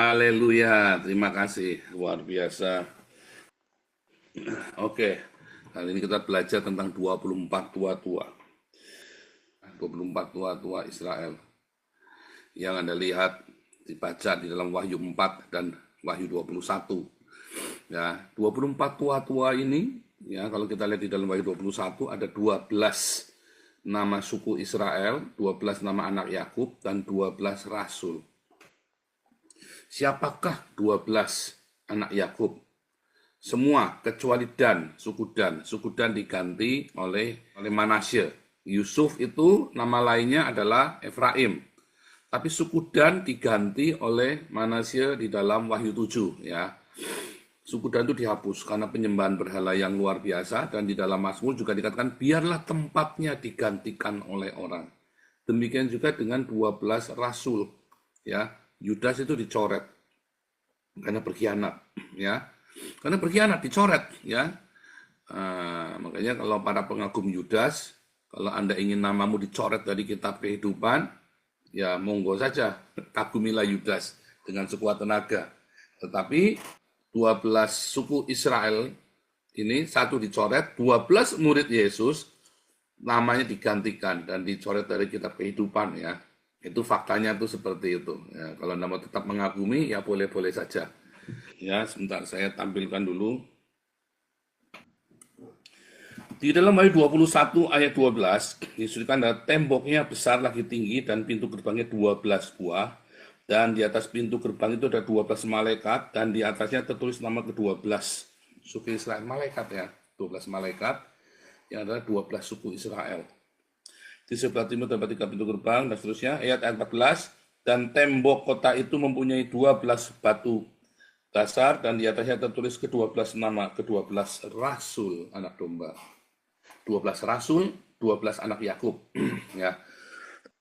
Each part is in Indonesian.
Haleluya, terima kasih, luar biasa. Oke, kali ini kita belajar tentang 24 tua-tua. 24 tua-tua Israel. Yang Anda lihat dibaca di dalam Wahyu 4 dan Wahyu 21. Ya, 24 tua-tua ini, ya kalau kita lihat di dalam Wahyu 21 ada 12 nama suku Israel, 12 nama anak Yakub dan 12 rasul. Siapakah 12 anak Yakub? Semua kecuali Dan, suku Dan. Suku Dan diganti oleh Manasye. Yusuf itu nama lainnya adalah Efraim. Tapi suku Dan diganti oleh Manasye di dalam Wahyu 7 ya. Suku Dan itu dihapus karena penyembahan berhala yang luar biasa, dan di dalam Mazmur juga dikatakan biarlah tempatnya digantikan oleh orang. Demikian juga dengan 12 rasul ya. Yudas itu dicoret karena berkhianat ya. Karena berkhianat dicoret ya. Makanya kalau para pengagum Yudas, kalau Anda ingin namamu dicoret dari kitab kehidupan, ya monggo saja, kagumilah Yudas dengan sekuat tenaga. Tetapi 12 suku Israel ini satu dicoret, 12 murid Yesus namanya digantikan dan dicoret dari kitab kehidupan ya. Itu faktanya itu seperti itu. Ya, kalau Anda mau tetap mengagumi, ya boleh-boleh saja. Ya, sebentar saya tampilkan dulu. Di dalam Wahyu 21 ayat 12, disebutkan ada temboknya besar lagi tinggi dan pintu gerbangnya 12 buah. Dan di atas pintu gerbang itu ada 12 malaikat, dan di atasnya tertulis nama ke-12 suku Israel. Malaikat ya, 12 malaikat yang adalah 12 suku Israel. Di sebelah timur terdapat 3 pintu gerbang dan seterusnya. Ayat 14, dan tembok kota itu mempunyai 12 batu dasar, dan di atasnya tertulis ke-12 nama, ke-12 rasul anak domba. 12 rasul, 12 anak Yakub. Ya.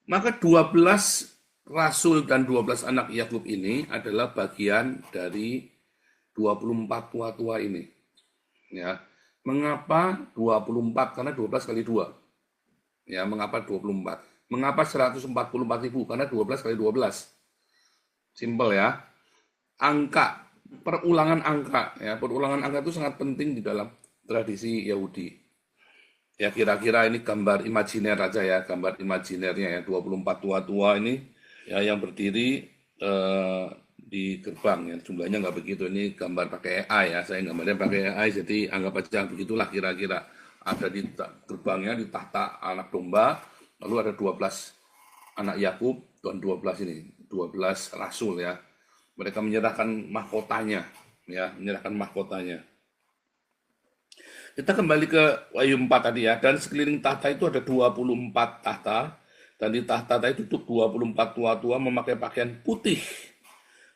Maka 12 rasul dan 12 anak Yakub ini adalah bagian dari 24 tua-tua ini. Ya. Mengapa 24? Karena 12 kali 2. Ya, mengapa 24? Mengapa 144.000? Karena 12 kali 12. Simple ya. Angka, perulangan angka ya. Perulangan angka itu sangat penting di dalam tradisi Yahudi. Ya, kira-kira ini gambar imajiner aja ya, gambar imajinernya ya, 24 tua-tua ini ya yang berdiri di gerbang ya. Jumlahnya nggak begitu, ini gambar pakai AI ya. Saya gambarnya pakai AI, jadi anggap aja begitulah kira-kira. Ada di gerbangnya, di tahta anak domba, lalu ada 12 anak Yakub dan 12 ini, 12 rasul ya. Mereka menyerahkan mahkotanya ya, menyerahkan mahkotanya. Kita kembali ke Wahyu 4 tadi ya, dan sekeliling tahta itu ada 24 tahta, dan di tahta itu 24 tua-tua memakai pakaian putih.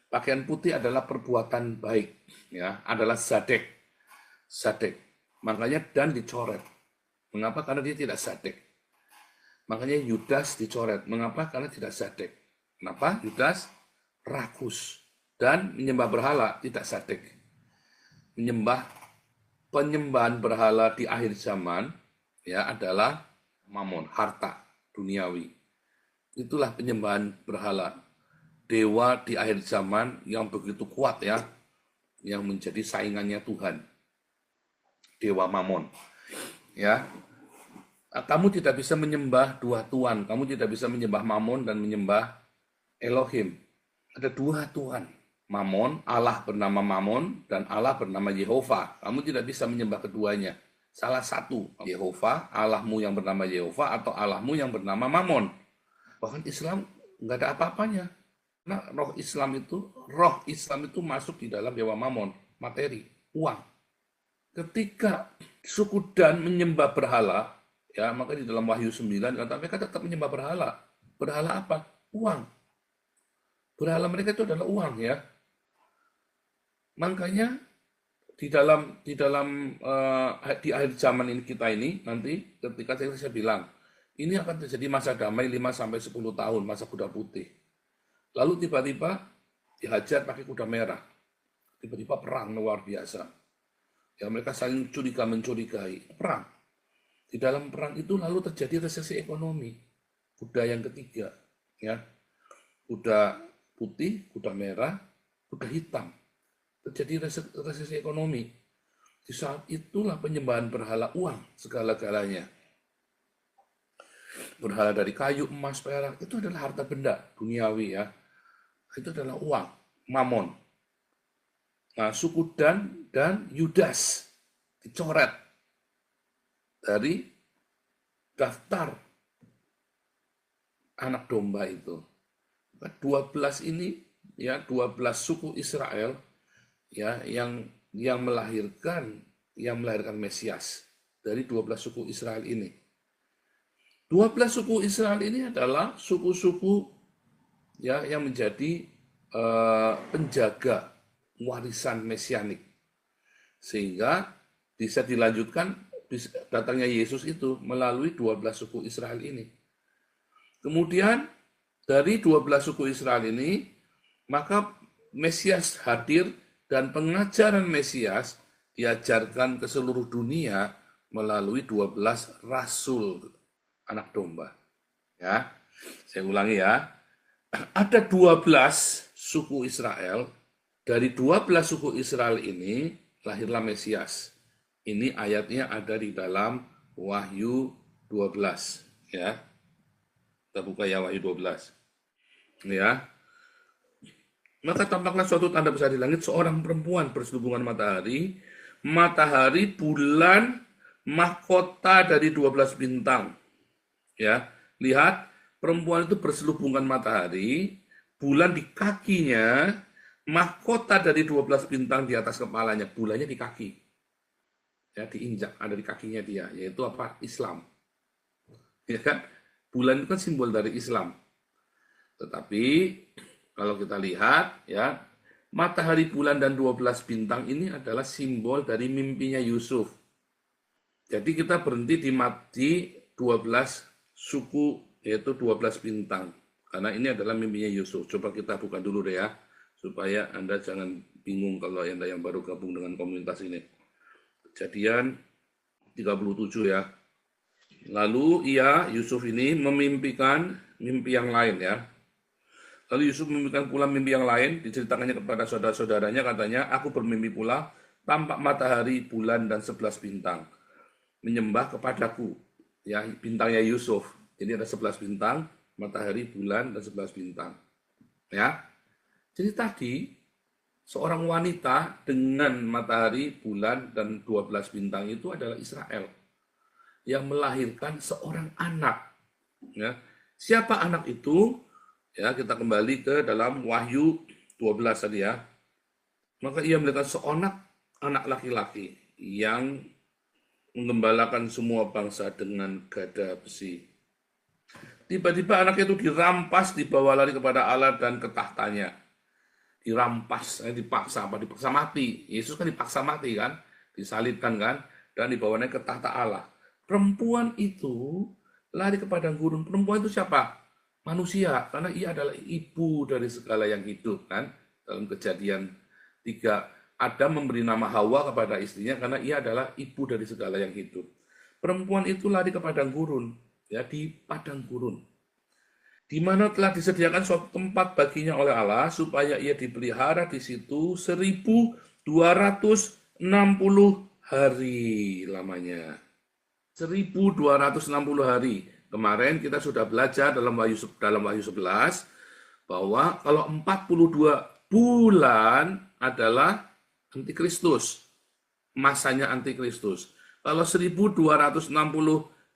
Pakaian putih adalah perbuatan baik ya, adalah zadek. Zadek. Makanya Dan dicoret. Mengapa? Karena dia tidak zadek. Makanya Yudas dicoret. Mengapa? Karena tidak zadek. Kenapa? Yudas rakus dan menyembah berhala, tidak zadek. Penyembahan berhala di akhir zaman ya adalah mamon, harta duniawi. Itulah penyembahan berhala. Dewa di akhir zaman yang begitu kuat ya, yang menjadi saingannya Tuhan. Dewa Mamon. Ya. Kamu tidak bisa menyembah dua tuan, kamu tidak bisa menyembah Mamon dan menyembah Elohim. Ada dua tuan. Mamon, Allah bernama Mamon, dan Allah bernama Yehova. Kamu tidak bisa menyembah keduanya. Salah satu, Yehova, Allahmu yang bernama Yehova, atau Allahmu yang bernama Mamon. Bahkan Islam nggak ada apa-apanya. Nah, roh Islam itu masuk di dalam dewa Mamon, materi, uang. Ketika suku Dan menyembah berhala, ya maka di dalam Wahyu 9 kata mereka tetap menyembah berhala. Berhala apa? Uang. Berhala mereka itu adalah uang ya. Makanya di akhir zaman ini kita ini nanti ketika saya bilang ini akan terjadi masa damai 5 sampai 10 tahun, masa kuda putih. Lalu tiba-tiba dihajar pakai kuda merah. Tiba-tiba perang luar biasa. Ya, mereka saling mencurigai. Perang. Di dalam perang itu lalu terjadi resesi ekonomi. Kuda yang ketiga. Ya. Kuda putih, kuda merah, udah hitam. Terjadi resesi ekonomi. Di saat itulah penyembahan berhala uang segala-galanya. Berhala dari kayu, emas, perak, itu adalah harta benda duniawi ya. Itu adalah uang, mamon. Nah, suku Dan dan Yudas dicoret dari daftar anak domba itu. 12 ini ya, 12 suku Israel ya yang melahirkan Mesias dari 12 suku Israel ini. 12 suku Israel ini adalah suku-suku ya yang menjadi penjaga warisan mesianik. Sehingga bisa dilanjutkan datangnya Yesus itu melalui 12 suku Israel ini. Kemudian dari 12 suku Israel ini, maka Mesias hadir dan pengajaran Mesias diajarkan ke seluruh dunia melalui 12 rasul anak domba. Ya, saya ulangi ya. Ada 12 suku Israel. Dari 12 suku Israel ini lahirlah Mesias. Ini ayatnya ada di dalam Wahyu 12 ya. Kita buka ya Wahyu 12. Ya. Maka tampaklah suatu tanda besar di langit, seorang perempuan berselubungan matahari, bulan, mahkota dari 12 bintang. Ya, lihat perempuan itu berselubungan matahari, bulan di kakinya, mahkota dari 12 bintang di atas kepalanya, bulannya di kaki. Ya, diinjak, ada di kakinya dia, yaitu apa? Islam. Ya kan? Bulan itu kan simbol dari Islam. Tetapi kalau kita lihat ya, matahari, bulan dan 12 bintang ini adalah simbol dari mimpinya Yusuf. Jadi kita berhenti di 12 suku, yaitu 12 bintang. Karena ini adalah mimpinya Yusuf. Coba kita buka dulu deh ya, supaya Anda jangan bingung kalau Anda yang baru gabung dengan komunitas ini. Kejadian 37 ya. Lalu Yusuf ini memimpikan mimpi yang lain ya. Lalu Yusuf memimpikan pula mimpi yang lain, diceritakannya kepada saudara-saudaranya, katanya, aku bermimpi pula, tampak matahari, bulan, dan 11 bintang. Menyembah kepadaku. Ya, bintangnya Yusuf. Jadi ada 11 bintang, matahari, bulan, dan 11 bintang. Ya. Jadi tadi, seorang wanita dengan matahari, bulan, dan 12 bintang itu adalah Israel. Yang melahirkan seorang anak. Ya. Siapa anak itu? Ya, kita kembali ke dalam Wahyu 12 tadi ya. Maka ia melihat seorang anak laki-laki yang menggembalakan semua bangsa dengan gada besi. Tiba-tiba anak itu dirampas, dibawa lari kepada Allah dan ke tahtanya. Dirampas, dipaksa mati. Yesus kan dipaksa mati kan, disalibkan kan, dan dibawanya ke tahta Allah. Perempuan itu lari ke padang gurun. Perempuan itu siapa? Manusia, karena ia adalah ibu dari segala yang hidup kan. Dalam Kejadian 3, Adam memberi nama Hawa kepada istrinya karena ia adalah ibu dari segala yang hidup. Perempuan itu lari ke padang gurun, ya, di padang gurun, di mana telah disediakan suatu tempat baginya oleh Allah supaya ia dipelihara di situ 1260 hari lamanya. 1260 hari. Kemarin kita sudah belajar dalam Wahyu 11 bahwa kalau 42 bulan adalah antikristus, masanya antikristus. Kalau 1260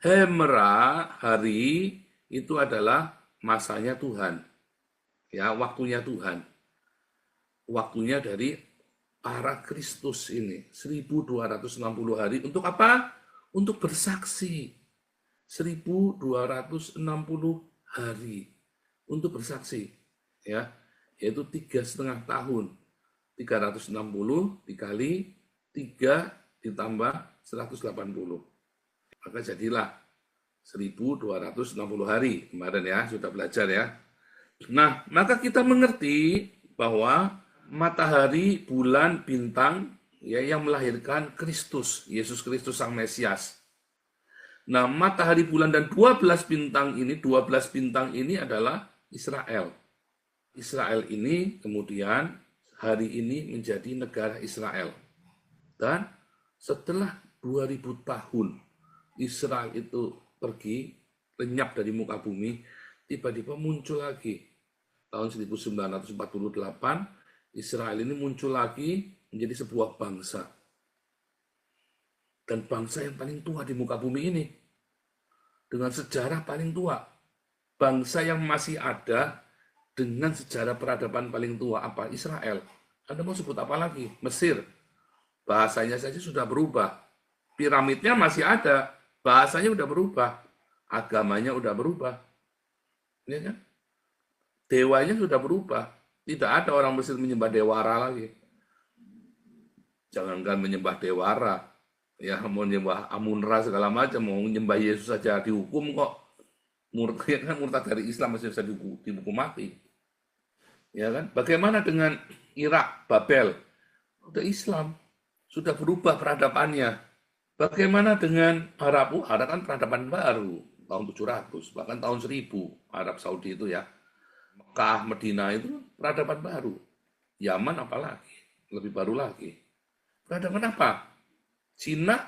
hemera hari itu adalah masanya Tuhan. Ya, waktunya Tuhan. Waktunya dari para Kristus ini, 1260 hari untuk apa? Untuk bersaksi. 1260 hari untuk bersaksi, ya, yaitu 3,5 tahun. 360 dikali 3 ditambah 180. Maka jadilah 1260 hari. Kemarin ya, sudah belajar ya. Nah, maka kita mengerti bahwa matahari, bulan, bintang ya yang melahirkan Kristus, Yesus Kristus Sang Mesias. Nah, matahari, bulan, dan 12 bintang ini adalah Israel. Israel ini kemudian hari ini menjadi negara Israel. Dan setelah 2000 tahun Israel itu pergi, lenyap dari muka bumi, tiba-tiba muncul lagi. Tahun 1948, Israel ini muncul lagi menjadi sebuah bangsa. Dan bangsa yang paling tua di muka bumi ini. Dengan sejarah paling tua. Bangsa yang masih ada dengan sejarah peradaban paling tua. Apa? Israel. Anda mau sebut apa lagi? Mesir. Bahasanya saja sudah berubah. Piramidnya masih ada. Bahasanya udah berubah. Agamanya udah berubah. Ya kan? Dewanya sudah berubah. Tidak ada orang Mesir menyembah dewara lagi. Jangankan menyembah dewara, ya mau menyembah Amun-Ra segala macam, mau menyembah Yesus saja dihukum kok. Ya kan, murtad dari Islam masih bisa dihukum mati. Ya kan? Bagaimana dengan Irak, Babel? Udah Islam, sudah berubah peradabannya. Bagaimana dengan Arab? Arab kan peradaban baru, tahun 700, bahkan tahun 1000, Arab Saudi itu ya. Mekah, Medina itu peradaban baru. Yaman apalagi, lebih baru lagi. Peradaban apa? Cina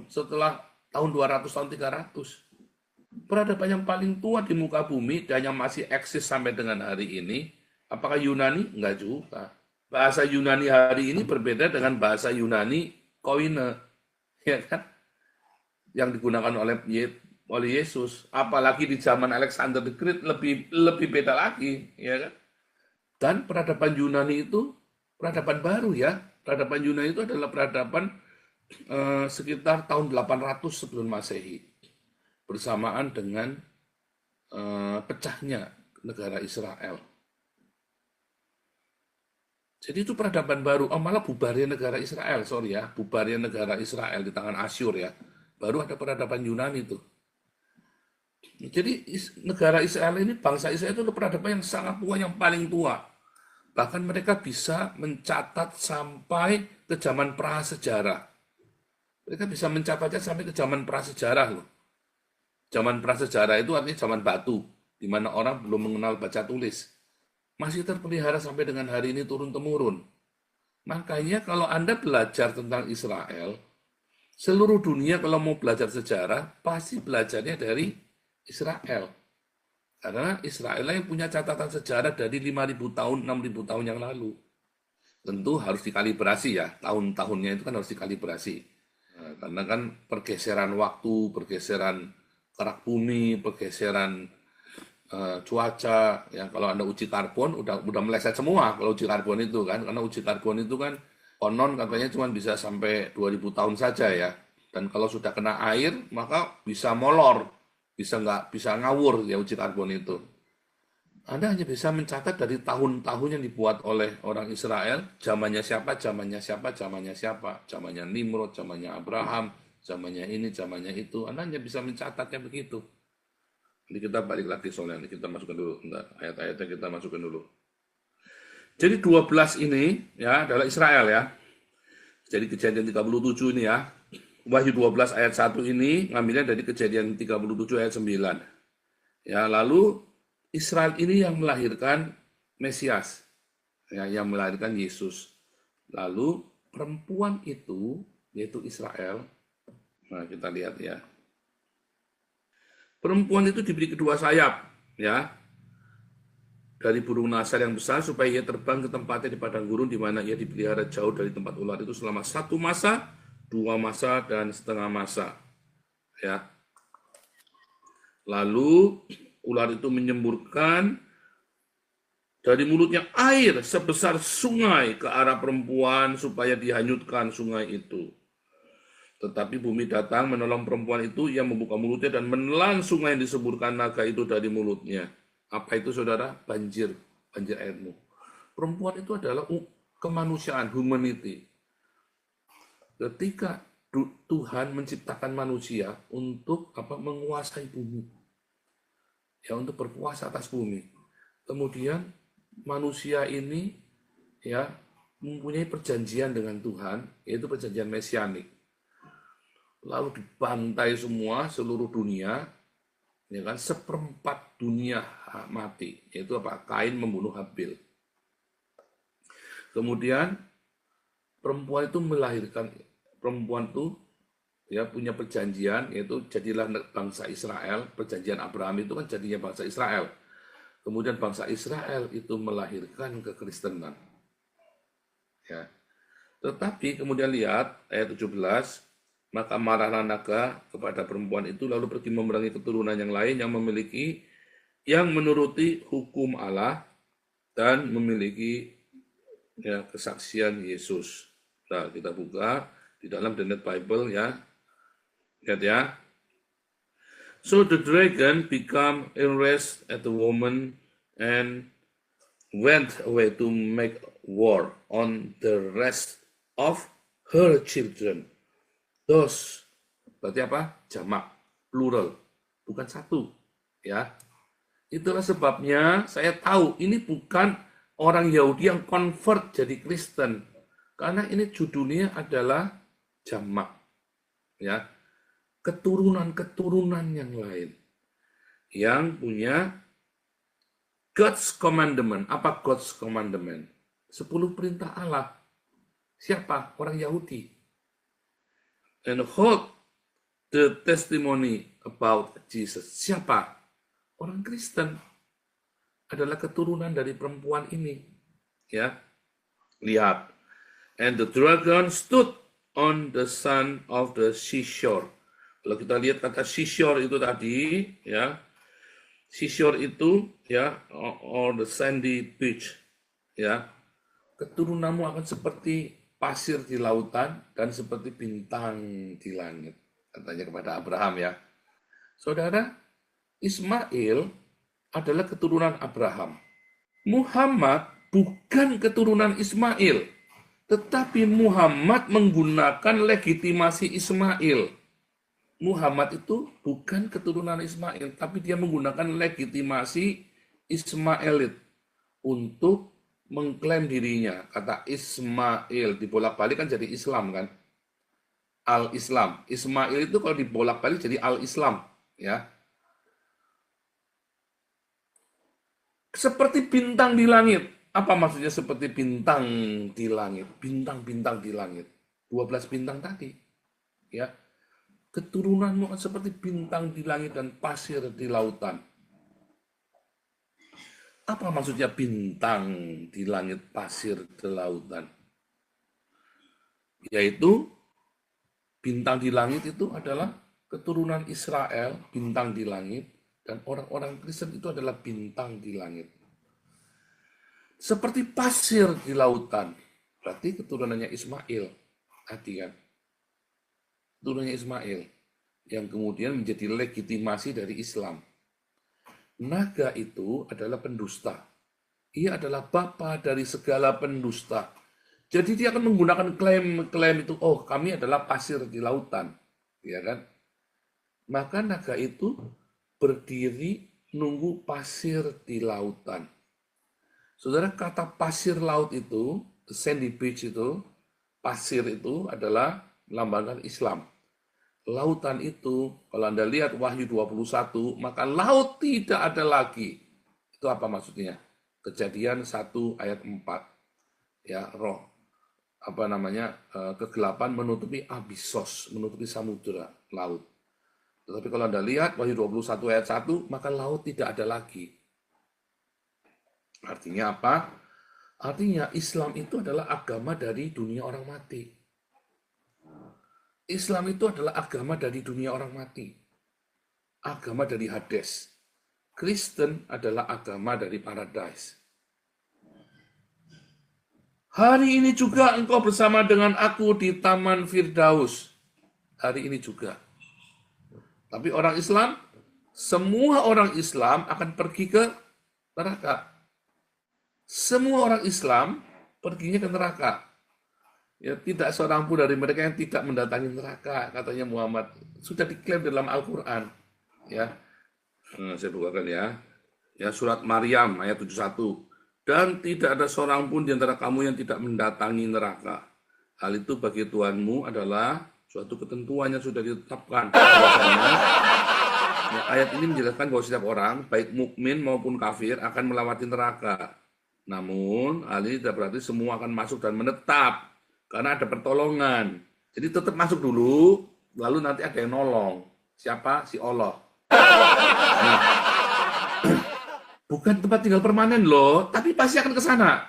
setelah tahun 200, tahun 300. Peradaban yang paling tua di muka bumi dan yang masih eksis sampai dengan hari ini, apakah Yunani? Enggak juga. Bahasa Yunani hari ini berbeda dengan bahasa Yunani Koine, ya kan? Yang digunakan oleh Yesus. Apalagi di zaman Alexander the Great lebih beda lagi, ya kan? Dan peradaban Yunani itu peradaban baru ya. Peradaban Yunani itu adalah peradaban sekitar tahun 800 sebelum Masehi. Bersamaan dengan pecahnya negara Israel. Jadi itu peradaban baru, malah bubarnya negara Israel, sorry ya, bubarnya negara Israel di tangan Asyur ya. Baru ada peradaban Yunani itu. Jadi negara Israel ini, bangsa Israel itu peradaban yang sangat tua, yang paling tua. Bahkan mereka bisa mencatat sampai ke zaman prasejarah. Mereka bisa mencatatnya sampai ke zaman prasejarah loh. Zaman prasejarah itu artinya zaman batu, di mana orang belum mengenal baca tulis. Masih terpelihara sampai dengan hari ini turun-temurun. Makanya kalau Anda belajar tentang Israel, seluruh dunia kalau mau belajar sejarah, pasti belajarnya dari Israel. Karena Israel yang punya catatan sejarah dari 5.000 tahun, 6.000 tahun yang lalu. Tentu harus dikalibrasi ya, tahun-tahunnya itu kan harus dikalibrasi. Nah, karena kan pergeseran waktu, pergeseran kerak bumi, pergeseran cuaca, ya kalau Anda uji karbon udah meleset semua kalau uji karbon itu kan, karena uji karbon itu kan konon katanya cuma bisa sampai 2000 tahun saja ya, dan kalau sudah kena air maka bisa molor, bisa ngawur ya uji karbon itu. Anda hanya bisa mencatat dari tahun-tahun yang dibuat oleh orang Israel, zamannya siapa, zamannya siapa, zamannya siapa, zamannya Nimrod, zamannya Abraham, zamannya ini, zamannya itu. Anda hanya bisa mencatatnya begitu. Ini kita balik lagi soalnya, ini kita masukkan dulu, ayat-ayatnya kita masukkan dulu. Jadi 12 ini ya adalah Israel ya. Jadi kejadian 37 ini ya. Wahyu 12 ayat 1 ini ngambilnya dari kejadian 37 ayat 9. Ya, lalu Israel ini yang melahirkan Mesias. Ya, yang melahirkan Yesus. Lalu perempuan itu yaitu Israel. Nah, kita lihat ya. Perempuan itu diberi kedua sayap, ya, dari burung nasar yang besar supaya ia terbang ke tempatnya di padang gurun di mana ia dipelihara jauh dari tempat ular itu selama 1 masa, 2 masa, dan setengah masa. Ya. Lalu ular itu menyemburkan dari mulutnya air sebesar sungai ke arah perempuan supaya dihanyutkan sungai itu. Tetapi bumi datang menolong perempuan itu, yang membuka mulutnya dan menelan sungai yang disemburkan naga itu dari mulutnya. Apa itu saudara? Banjir airmu. Perempuan itu adalah kemanusiaan, humanity. Ketika Tuhan menciptakan manusia untuk menguasai bumi. Ya, untuk berkuasa atas bumi. Kemudian manusia ini ya mempunyai perjanjian dengan Tuhan, yaitu perjanjian mesianik. Lalu dibantai semua seluruh dunia, ya kan, 1/4 dunia mati, yaitu apa? Kain membunuh Habil. Kemudian perempuan itu melahirkan, perempuan itu ya punya perjanjian, yaitu jadilah bangsa Israel. Perjanjian Abraham itu kan jadinya bangsa Israel. Kemudian bangsa Israel itu melahirkan kekristenan. Ya. Tetapi kemudian lihat ayat 17, maka marahlah naga kepada perempuan itu lalu pergi memerangi keturunan yang lain yang menuruti hukum Allah dan memiliki ya, kesaksian Yesus. Nah, kita buka di dalam The Net Bible ya. Lihat ya. So the dragon became enraged at the woman and went away to make war on the rest of her children. Thus, berarti apa? Jamak, plural, bukan satu. Ya, itulah sebabnya saya tahu ini bukan orang Yahudi yang convert jadi Kristen, karena ini judulnya adalah jamak. Ya, keturunan-keturunan yang lain yang punya God's commandment. Apa God's commandment? 10 perintah Allah. Siapa? Orang Yahudi. And hold the testimony about Jesus. Siapa? Orang Kristen. Adalah keturunan dari perempuan ini. Ya, lihat. And the dragon stood on the sand of the seashore. Kalau kita lihat kata seashore itu tadi, ya, seashore itu, ya, or the sandy beach, ya, keturunanmu akan seperti pasir di lautan dan seperti bintang di langit, katanya kepada Abraham, ya. Saudara, Ismail adalah keturunan Abraham. Muhammad bukan keturunan Ismail, tetapi Muhammad menggunakan legitimasi Ismail. Muhammad itu bukan keturunan Ismail, tapi dia menggunakan legitimasi Ismailit untuk mengklaim dirinya. Kata Ismail dibolak-balik kan jadi Islam kan? Al-Islam. Ismail itu kalau dibolak-balik jadi Al-Islam, ya. Seperti bintang di langit. Apa maksudnya seperti bintang di langit? Bintang-bintang di langit. 12 bintang tadi. Ya. Keturunanmu akan seperti bintang di langit dan pasir di lautan. Apa maksudnya bintang di langit, pasir di lautan? Yaitu bintang di langit itu adalah keturunan Israel, bintang di langit, dan orang-orang Kristen itu adalah bintang di langit. Seperti pasir di lautan, berarti keturunannya Ismail, tadi kan. Keturunannya Ismail, yang kemudian menjadi legitimasi dari Islam. Naga itu adalah pendusta. Ia adalah bapa dari segala pendusta. Jadi dia akan menggunakan klaim itu, oh kami adalah pasir di lautan. Ya kan? Maka naga itu berdiri nunggu pasir di lautan. Saudara, kata pasir laut itu, the sandy beach itu, pasir itu adalah melambangkan Islam. Lautan itu, kalau Anda lihat Wahyu 21, maka laut tidak ada lagi. Itu apa maksudnya? Kejadian 1 ayat 4. Ya, roh. Apa namanya? Kegelapan menutupi abisos, menutupi samudera, laut. Tetapi kalau Anda lihat Wahyu 21 ayat 1, maka laut tidak ada lagi. Artinya apa? Artinya Islam itu adalah agama dari dunia orang mati. Islam itu adalah agama dari dunia orang mati. Agama dari Hades. Kristen adalah agama dari paradise. Hari ini juga engkau bersama dengan aku di Taman Firdaus. Hari ini juga. Tapi orang Islam, semua orang Islam akan pergi ke neraka. Semua orang Islam perginya ke neraka. Ya, tidak seorang pun dari mereka yang tidak mendatangi neraka, katanya Muhammad. Sudah diklaim dalam Al-Quran. Ya, saya bukakan ya. Ya, surat Maryam ayat 71. Dan tidak ada seorang pun di antara kamu yang tidak mendatangi neraka. Hal itu bagi Tuhanmu adalah suatu ketentuan yang sudah ditetapkan. Ya, ayat ini menjelaskan bahwa setiap orang, baik mukmin maupun kafir, akan melewati neraka. Namun, hal ini tidak berarti semua akan masuk dan menetap, karena ada pertolongan. Jadi tetap masuk dulu, lalu nanti ada yang nolong. Siapa? Si Allah. Nah, bukan tempat tinggal permanen loh, tapi pasti akan ke sana.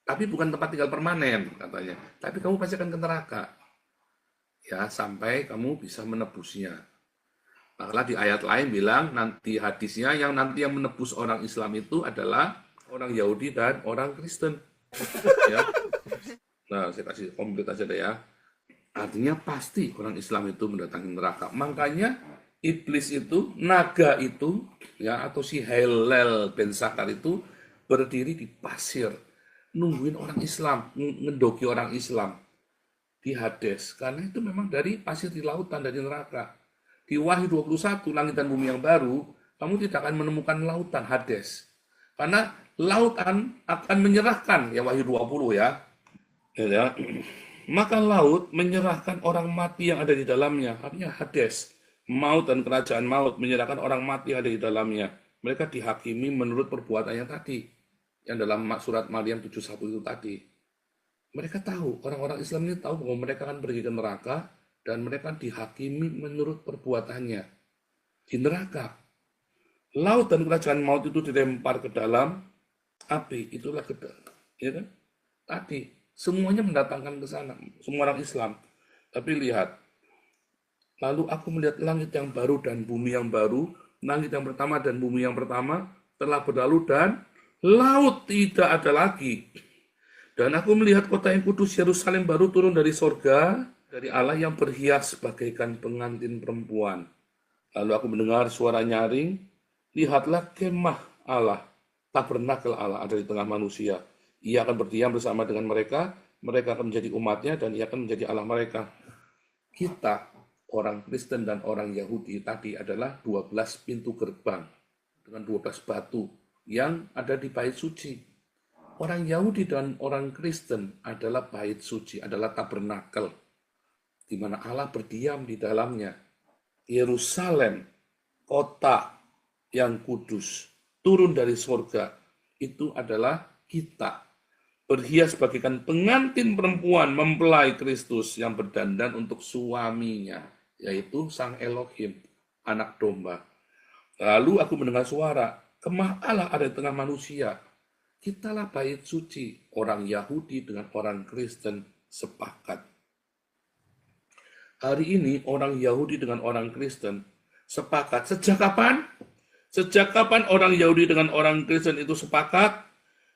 Tapi bukan tempat tinggal permanen, katanya. Tapi kamu pasti akan ke neraka. Ya, sampai kamu bisa menebusnya. Maka di ayat lain bilang, nanti hadisnya yang nanti yang menebus orang Islam itu adalah orang Yahudi dan orang Kristen. Ya. Nah, saya kasih komplit aja deh ya. Artinya pasti orang Islam itu mendatangi neraka. Makanya iblis itu, naga itu, ya atau si Helel Ben Sakar itu berdiri di pasir, nungguin orang Islam, ngedoki orang Islam di Hades. Karena itu memang dari pasir di lautan, dari neraka. Di Wahyu 21, langit dan bumi yang baru, kamu tidak akan menemukan lautan Hades. Karena lautan akan menyerahkan, ya Wahyu 20 ya. Ya. Maka laut menyerahkan orang mati yang ada di dalamnya. Artinya Hades. Maut dan kerajaan maut menyerahkan orang mati yang ada di dalamnya. Mereka dihakimi menurut perbuatannya tadi. Yang dalam surat Maryam 71 itu tadi. Mereka tahu, orang-orang Islam ini tahu bahwa mereka akan pergi ke neraka dan mereka dihakimi menurut perbuatannya. Di neraka. Laut dan kerajaan maut itu dilempar ke dalam api. Itulah ya kan? Tadi semuanya mendatangkan ke sana, semua orang Islam. Tapi lihat, lalu aku melihat langit yang baru dan bumi yang baru, langit yang pertama dan bumi yang pertama telah berlalu dan laut tidak ada lagi. Dan aku melihat kota yang kudus Yerusalem baru turun dari sorga, dari Allah yang berhias bagaikan pengantin perempuan. Lalu aku mendengar suara nyaring, lihatlah kemah Allah, tabernakel Allah ada di tengah manusia. Ia akan berdiam bersama dengan mereka akan menjadi umatnya, dan ia akan menjadi Allah mereka. Kita, orang Kristen dan orang Yahudi tadi adalah 12 pintu gerbang, dengan 12 batu yang ada di bait suci. Orang Yahudi dan orang Kristen adalah bait suci, adalah tabernakel, di mana Allah berdiam di dalamnya. Yerusalem, kota yang kudus, turun dari surga, itu adalah kita. Berhias bagaikan pengantin perempuan mempelai Kristus yang berdandan untuk suaminya, yaitu Sang Elohim, anak domba. Lalu aku mendengar suara, kemah Allah ada di tengah manusia. Kitalah bait suci, orang Yahudi dengan orang Kristen sepakat. Hari ini orang Yahudi dengan orang Kristen sepakat. Sejak kapan? Sejak kapan orang Yahudi dengan orang Kristen itu sepakat?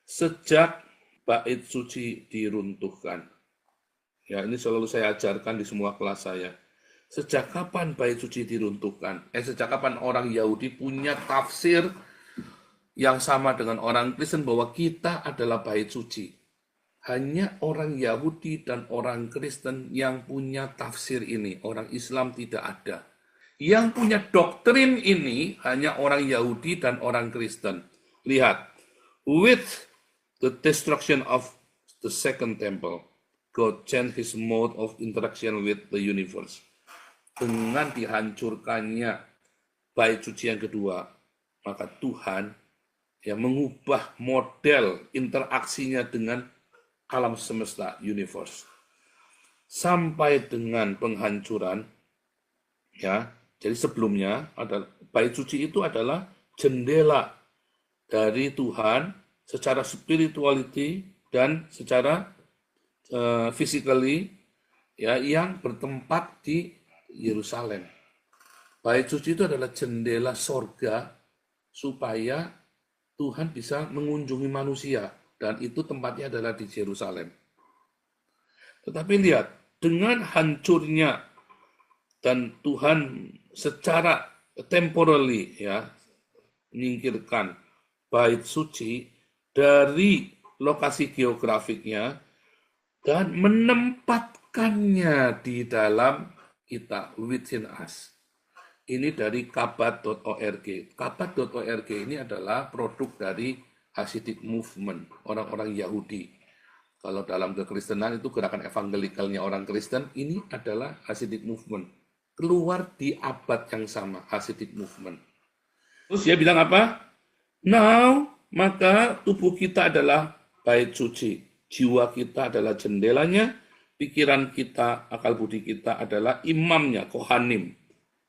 Sejak bait suci diruntuhkan. Ya, ini selalu saya ajarkan di semua kelas saya. Sejak kapan bait suci diruntuhkan? Sejak kapan orang Yahudi punya tafsir yang sama dengan orang Kristen bahwa kita adalah bait suci? Hanya orang Yahudi dan orang Kristen yang punya tafsir ini. Orang Islam tidak ada. Yang punya doktrin ini hanya orang Yahudi dan orang Kristen. Lihat, with the destruction of the second temple, God changed his mode of interaction with the universe. Dengan dihancurkannya bait suci yang kedua, maka Tuhan mengubah model interaksinya dengan alam semesta, universe. Sampai dengan penghancuran, ya. Jadi sebelumnya ada bait suci itu adalah jendela dari Tuhan secara spirituality dan secara physically, ya, yang bertempat di Yerusalem. Bait suci itu adalah jendela sorga supaya Tuhan bisa mengunjungi manusia, dan itu tempatnya adalah di Yerusalem. Tetapi lihat, dengan hancurnya dan Tuhan secara temporally menyingkirkan bait suci dari lokasi geografiknya dan menempatkannya di dalam kita, within us. Ini dari kabat.org. Kabat.org ini adalah produk dari Hasidic Movement, orang-orang Yahudi. Kalau dalam kekristenan itu gerakan evangelikalnya orang Kristen, ini adalah Hasidic Movement. Keluar di abad yang sama, Hasidic Movement. Terus dia bilang apa? Now, maka tubuh kita adalah bait suci. Jiwa kita adalah jendelanya, pikiran kita, akal budi kita adalah imamnya, kohanim.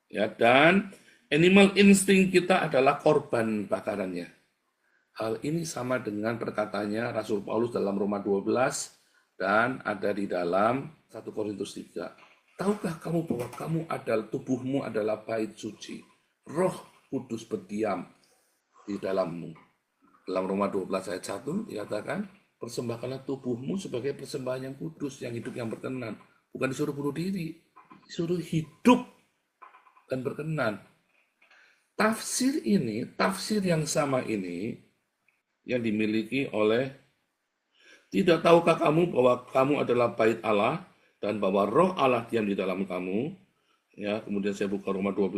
Ya, dan animal insting kita adalah korban bakarannya. Hal ini sama dengan perkataannya Rasul Paulus dalam Roma 12 dan ada di dalam 1 Korintus 3. Tahukah kamu bahwa tubuhmu adalah bait suci? Roh Kudus berdiam di dalammu. Dalam Roma 12 ayat 1 dikatakan, persembahkanlah tubuhmu sebagai persembahan yang kudus, yang hidup, yang berkenan. Bukan disuruh bunuh diri, disuruh hidup dan berkenan. Tafsir yang sama ini, yang dimiliki oleh, tidak tahukah kamu bahwa kamu adalah bait Allah, dan bahwa roh Allah diam di dalam kamu. Ya, kemudian saya buka Roma 12.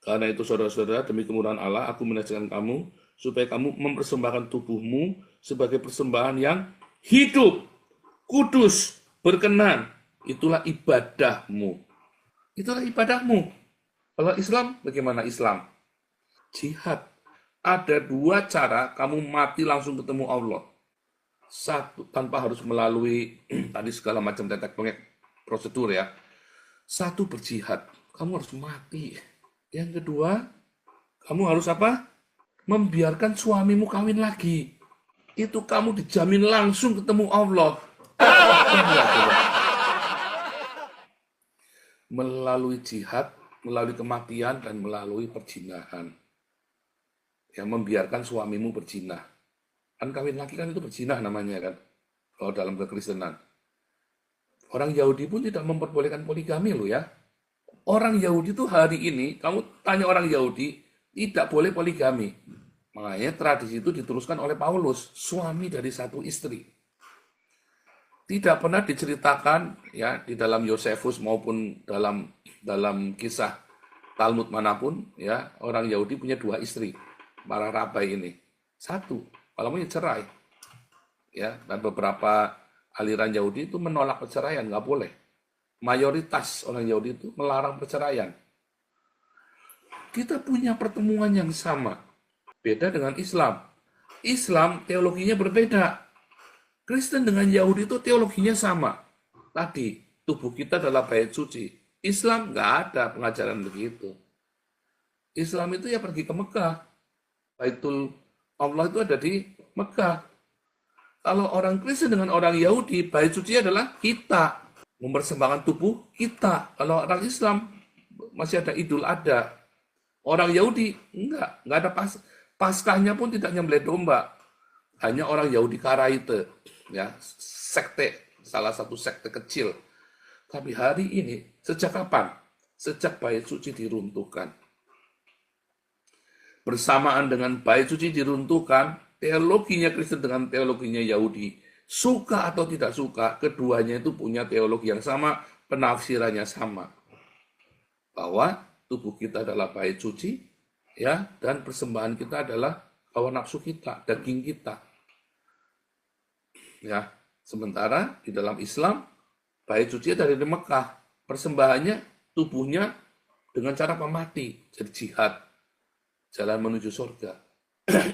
Karena itu saudara-saudara, demi kemurahan Allah, aku menasihatkan kamu, supaya kamu mempersembahkan tubuhmu sebagai persembahan yang hidup, kudus, berkenan. Itulah ibadahmu. Itulah ibadahmu. Kalau Islam, bagaimana Islam? Jihad. Ada 2 cara kamu mati langsung ketemu Allah. 1, tanpa harus melalui tadi segala macam tetek bengek prosedur ya. 1, berjihad. Kamu harus mati. Yang kedua, kamu harus apa? Membiarkan suamimu kawin lagi. Itu kamu dijamin langsung ketemu Allah. Melalui jihad, melalui kematian, dan melalui perjinahan. Yang membiarkan suamimu berjinah. Kan kawin lagi kan itu berjinah namanya kan. Kalau dalam kekristenan. Orang Yahudi pun tidak memperbolehkan poligami loh ya. Orang Yahudi itu hari ini, kamu tanya orang Yahudi, tidak boleh poligami. Makanya tradisi itu diteruskan oleh Paulus, suami dari 1 istri. Tidak pernah diceritakan ya di dalam Yosefus maupun dalam kisah Talmud manapun ya, orang Yahudi punya 2 istri. Para rabai ini. 1, kalau mau cerai. Ya, dan beberapa aliran Yahudi itu menolak perceraian, nggak boleh. Mayoritas orang Yahudi itu melarang perceraian. Kita punya pertemuan yang sama. Beda dengan Islam. Islam teologinya berbeda. Kristen dengan Yahudi itu teologinya sama. Tadi, tubuh kita adalah bait suci. Islam nggak ada pengajaran begitu. Islam itu ya pergi ke Mekah. Baitul Allah itu ada di Mekah. Kalau orang Kristen dengan orang Yahudi, bait suci adalah kita. Mempersembahkan tubuh kita. Kalau orang Islam masih ada Idul Adha. Orang Yahudi enggak ada Paskahnya pun tidak nyembelih domba. Hanya orang Yahudi Karaite, ya, sekte, salah satu sekte kecil. Tapi hari ini sejak kapan? Sejak bait suci diruntuhkan. Bersamaan dengan bait suci diruntuhkan, teologinya Kristen dengan teologinya Yahudi, suka atau tidak suka, keduanya itu punya teologi yang sama, penafsirannya sama. Bahwa tubuh kita adalah bait suci, ya, dan persembahan kita adalah hawa nafsu kita, daging kita. Ya, sementara di dalam Islam, bait suci dari Mekah, persembahannya tubuhnya dengan cara mati, jadi jihad, jalan menuju surga.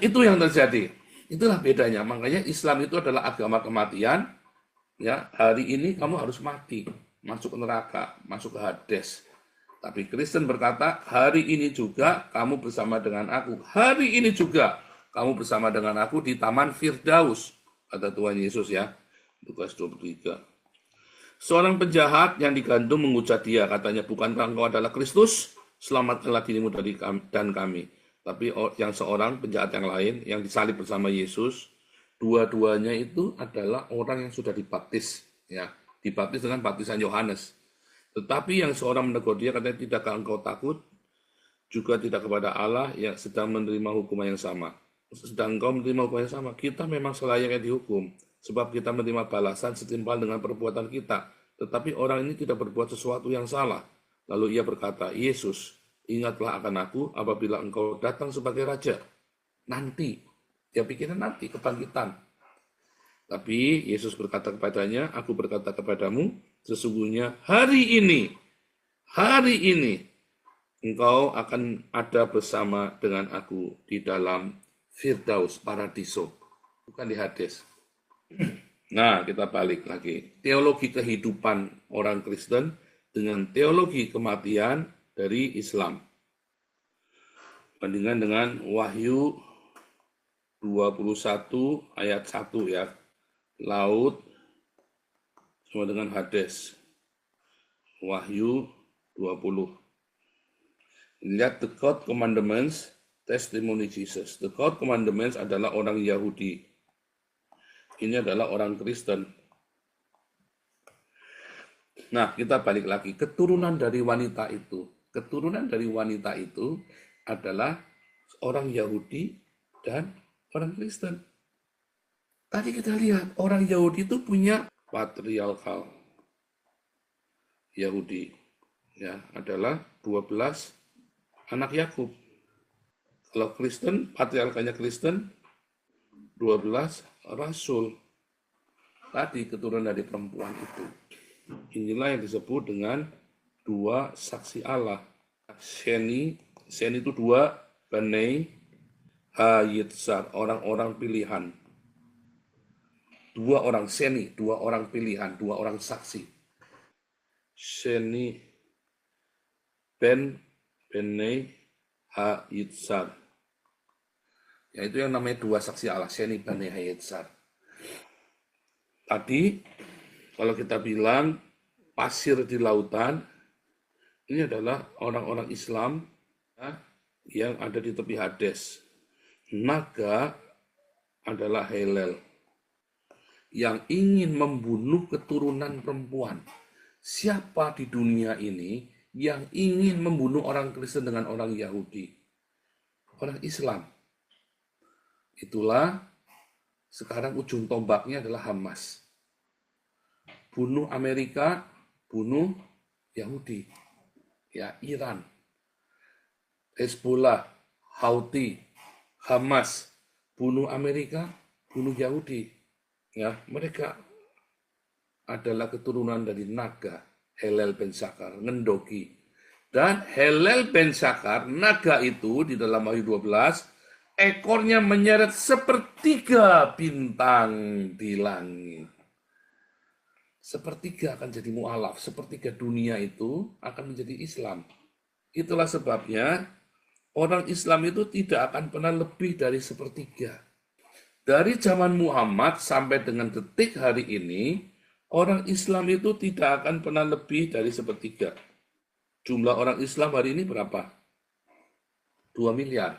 Itu yang terjadi. Itulah bedanya. Makanya Islam itu adalah agama kematian. Ya, hari ini kamu harus mati, masuk ke neraka, masuk ke Hades. Tapi Kristen berkata, hari ini juga kamu bersama dengan aku. Hari ini juga kamu bersama dengan aku di Taman Firdaus, kata Tuhan Yesus ya. Lukas 23. Seorang penjahat yang digantung mengucap dia, katanya, bukankah engkau adalah Kristus? Selamatkanlah dirimu dari kami, dan kami. Tapi yang seorang penjahat yang lain, yang disalib bersama Yesus, dua-duanya itu adalah orang yang sudah dibaptis. Ya, dibaptis dengan baptisan Yohanes. Tetapi yang seorang menegur dia, katanya, tidakkah engkau takut? Juga tidak kepada Allah yang sedang menerima hukuman yang sama. Sedang engkau menerima hukuman yang sama. Kita memang selayaknya dihukum. Sebab kita menerima balasan setimpal dengan perbuatan kita. Tetapi orang ini tidak berbuat sesuatu yang salah. Lalu ia berkata, Yesus, ingatlah akan aku apabila engkau datang sebagai raja. Nanti. Dia pikirnya nanti, kebangkitan. Tapi Yesus berkata kepadanya, aku berkata kepadamu, sesungguhnya hari ini, engkau akan ada bersama dengan aku di dalam Firdaus, paradiso. bukan di Hades. Nah, kita balik lagi. Teologi kehidupan orang Kristen dengan teologi kematian dari Islam. Bandingkan dengan Wahyu 21 ayat 1 ya. Laut sama dengan Hades. Wahyu 20. Lihat the God Commandments, testimony Jesus. The God Commandments adalah orang Yahudi. Ini adalah orang Kristen. Nah, kita balik lagi. Keturunan dari wanita itu. Keturunan dari wanita itu adalah orang Yahudi dan orang Kristen. Tadi kita lihat, orang Yahudi itu punya patriarkal. Yahudi ya adalah 12 anak Yakub. Kalau Kristen, patriarkalnya Kristen 12 rasul. Tadi keturunan dari perempuan itu. Inilah yang disebut dengan dua saksi Allah. Sheni itu dua, Bani Hayitzar, orang-orang pilihan. Dua orang Sheni, dua orang pilihan, dua orang saksi. Sheni Bani Hayitzar. Ya, itu yang namanya dua saksi Allah, Sheni Bani Hayitzar. Tadi, kalau kita bilang pasir di lautan, ini adalah orang-orang Islam ya, yang ada di tepi Hades. Naga adalah Helel, yang ingin membunuh keturunan perempuan. Siapa di dunia ini yang ingin membunuh orang Kristen dengan orang Yahudi? Orang Islam. Itulah sekarang ujung tombaknya adalah Hamas. Bunuh Amerika, bunuh Yahudi. Ya, Iran. Hezbollah, Houthi, Hamas, bunuh Amerika, bunuh Yahudi. Ya, mereka adalah keturunan dari naga, Helel ben Sakar, Ngendogi. Dan Helel ben Sakar, naga itu di dalam Wahyu 12, ekornya menyeret sepertiga bintang di langit. Sepertiga akan jadi mu'alaf, sepertiga dunia itu akan menjadi Islam. Itulah sebabnya orang Islam itu tidak akan pernah lebih dari sepertiga. Dari zaman Muhammad sampai dengan detik hari ini, orang Islam itu tidak akan pernah lebih dari sepertiga. Jumlah orang Islam hari ini berapa? 2 miliar.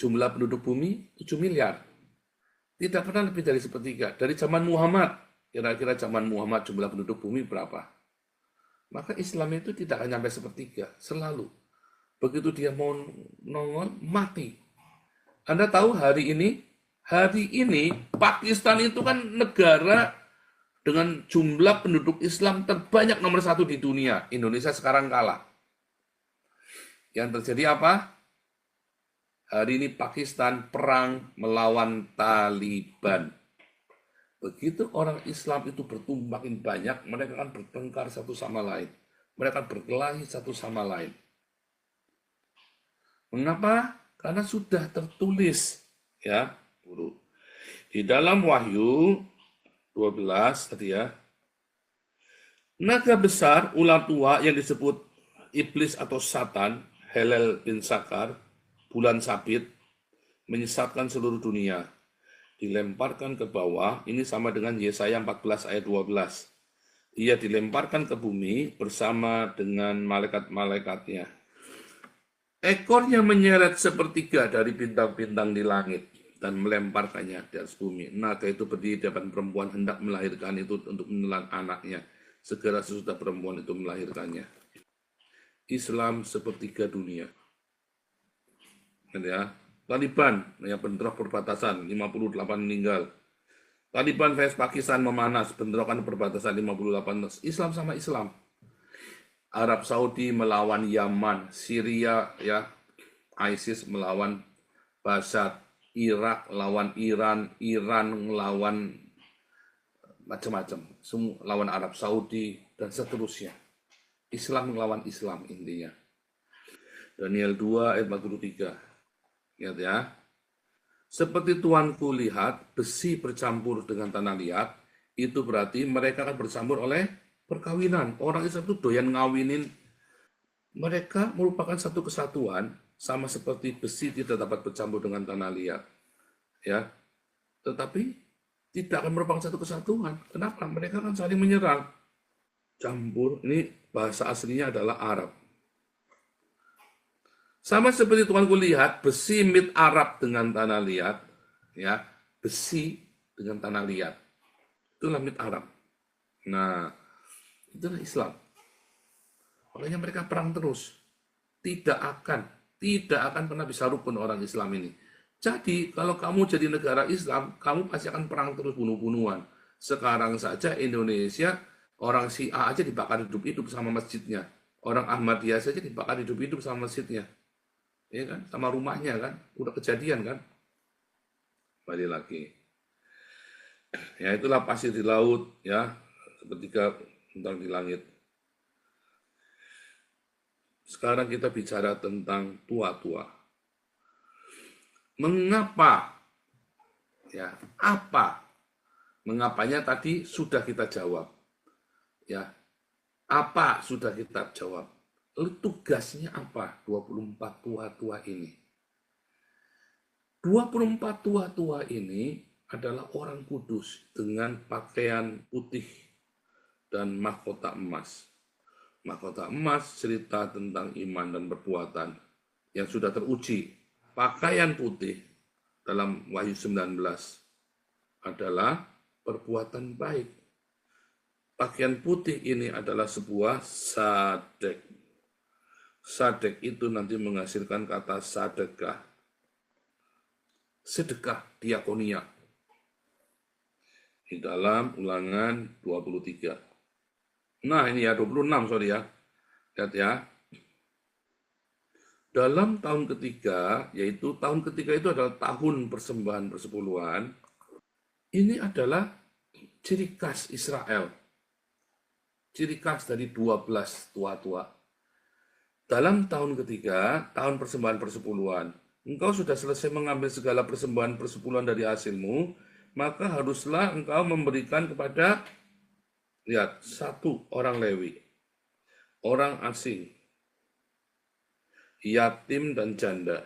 Jumlah penduduk bumi 7 miliar. Tidak pernah lebih dari sepertiga. Dari zaman Muhammad, kira-kira zaman Muhammad jumlah penduduk bumi berapa? Maka Islam itu tidak akan sampai sepertiga, selalu. Begitu dia mau nongol, mati. Anda tahu hari ini Pakistan itu kan negara dengan jumlah penduduk Islam terbanyak nomor 1 di dunia. Indonesia sekarang kalah. Yang terjadi apa? Hari ini Pakistan perang melawan Taliban. Begitu orang Islam itu bertumbuh makin banyak, mereka akan bertengkar satu sama lain. Mereka akan berkelahi satu sama lain. Mengapa? Karena sudah tertulis, ya, Guru. Di dalam Wahyu 12 tadi ya, naga besar, ular tua yang disebut iblis atau Satan, Helel bin Sakar, bulan sabit, menyesatkan seluruh dunia. Dilemparkan ke bawah, ini sama dengan Yesaya 14 ayat 12. Ia dilemparkan ke bumi bersama dengan malaikat-malaikatnya. Ekornya menyeret sepertiga dari bintang-bintang di langit dan melemparkannya di atas bumi. Naga itu berdiri di depan perempuan hendak melahirkan itu untuk menelan anaknya. Segera sesudah perempuan itu melahirkannya. Islam sepertiga dunia. Ya. Taliban yang bentrok perbatasan 58 meninggal. Taliban vs Pakistan memanas, bentrokan perbatasan 58. Islam sama Islam. Arab Saudi melawan Yaman, Syria ya, ISIS melawan Basad, Irak lawan Iran, Iran melawan macam-macam, semua lawan Arab Saudi dan seterusnya. Islam melawan Islam intinya. Daniel 2 ayat 43. Lihat ya. Seperti tuanku lihat, besi bercampur dengan tanah liat, itu berarti mereka akan bercampur oleh perkawinan. Orang Islam itu doyan ngawinin, mereka merupakan satu kesatuan, sama seperti besi tidak dapat bercampur dengan tanah liat. Ya, tetapi tidak akan merupakan satu kesatuan. Kenapa? Mereka akan saling menyerang. Campur, ini bahasa aslinya adalah Arab. Sama seperti tuanku lihat, besi mit Arab dengan tanah liat, ya, besi dengan tanah liat. Itulah mit Arab. Nah, itulah Islam. Makanya mereka perang terus. Tidak akan pernah bisa rukun orang Islam ini. Jadi, kalau kamu jadi negara Islam, kamu pasti akan perang terus, bunuh-bunuhan. Sekarang saja Indonesia, orang Syiah aja dibakar hidup-hidup sama masjidnya. Orang Ahmadiyah saja dibakar hidup-hidup sama masjidnya. Ya kan? Sama rumahnya kan? Udah kejadian kan? Balik lagi. Ya itulah pasir di laut, ya. Seketika bintang di langit. Sekarang kita bicara tentang tua-tua. Mengapa? Ya, apa? Mengapanya tadi sudah kita jawab. Ya, apa sudah kita jawab? Lalu tugasnya apa 24 tua-tua ini? 24 tua-tua ini adalah orang kudus dengan pakaian putih dan mahkota emas. Mahkota emas cerita tentang iman dan perbuatan yang sudah teruji. Pakaian putih dalam Wahyu 19 adalah perbuatan baik. Pakaian putih ini adalah sebuah sadek. Sadek itu nanti menghasilkan kata sadekah. Sedekah, diakonia. Di dalam Ulangan 23. Nah ini ya 26, sorry ya. Lihat ya. Dalam tahun ketiga, yaitu tahun ketiga itu adalah tahun persembahan persepuluhan. Ini adalah ciri khas Israel. Ciri khas dari 12 tua-tua. Dalam tahun ketiga, tahun persembahan persepuluhan, engkau sudah selesai mengambil segala persembahan persepuluhan dari hasilmu, maka haruslah engkau memberikan kepada, lihat, satu orang Lewi, orang asing, yatim dan janda,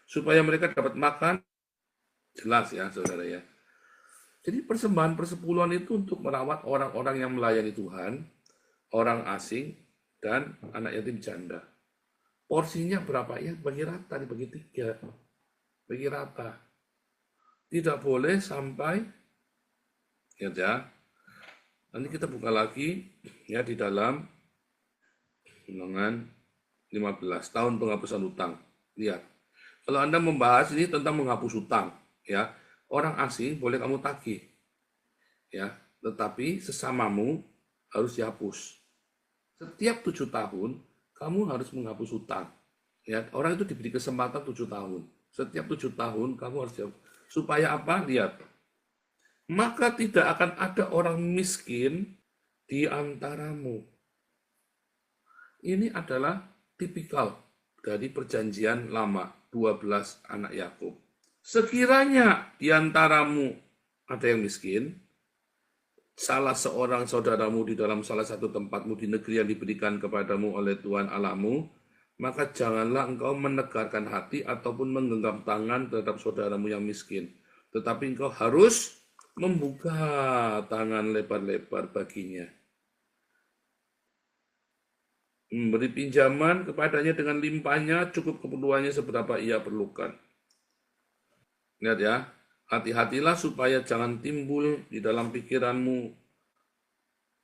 supaya mereka dapat makan. Jelas ya saudara ya. Jadi persembahan persepuluhan itu untuk merawat orang-orang yang melayani Tuhan, orang asing, dan anak yatim janda. Porsinya berapa ya? Bagi rata, dibagi 3. Bagi rata. Tidak boleh sampai, ya. Nanti kita buka lagi ya di dalam Ulangan 15, tahun penghapusan hutang. Lihat. Kalau Anda membahas ini tentang menghapus hutang, ya. Orang asing boleh kamu tagih. Ya, tetapi sesamamu harus dihapus. Setiap 7 tahun, kamu harus menghapus hutang. Ya, orang itu diberi kesempatan 7 tahun. Setiap 7 tahun, kamu harus dihapus. Supaya apa? Lihat. Maka tidak akan ada orang miskin di antaramu. Ini adalah tipikal dari perjanjian lama, 12 anak Yakub. Sekiranya di antaramu ada yang miskin, salah seorang saudaramu di dalam salah satu tempatmu di negeri yang diberikan kepadamu oleh Tuhan Allahmu, maka janganlah engkau menegarkan hati ataupun menggenggam tangan terhadap saudaramu yang miskin. Tetapi engkau harus membuka tangan lebar-lebar baginya. Memberi pinjaman kepadanya dengan limpahnya, cukup keperluannya seberapa ia perlukan. Lihat ya. Hati-hatilah supaya jangan timbul di dalam pikiranmu,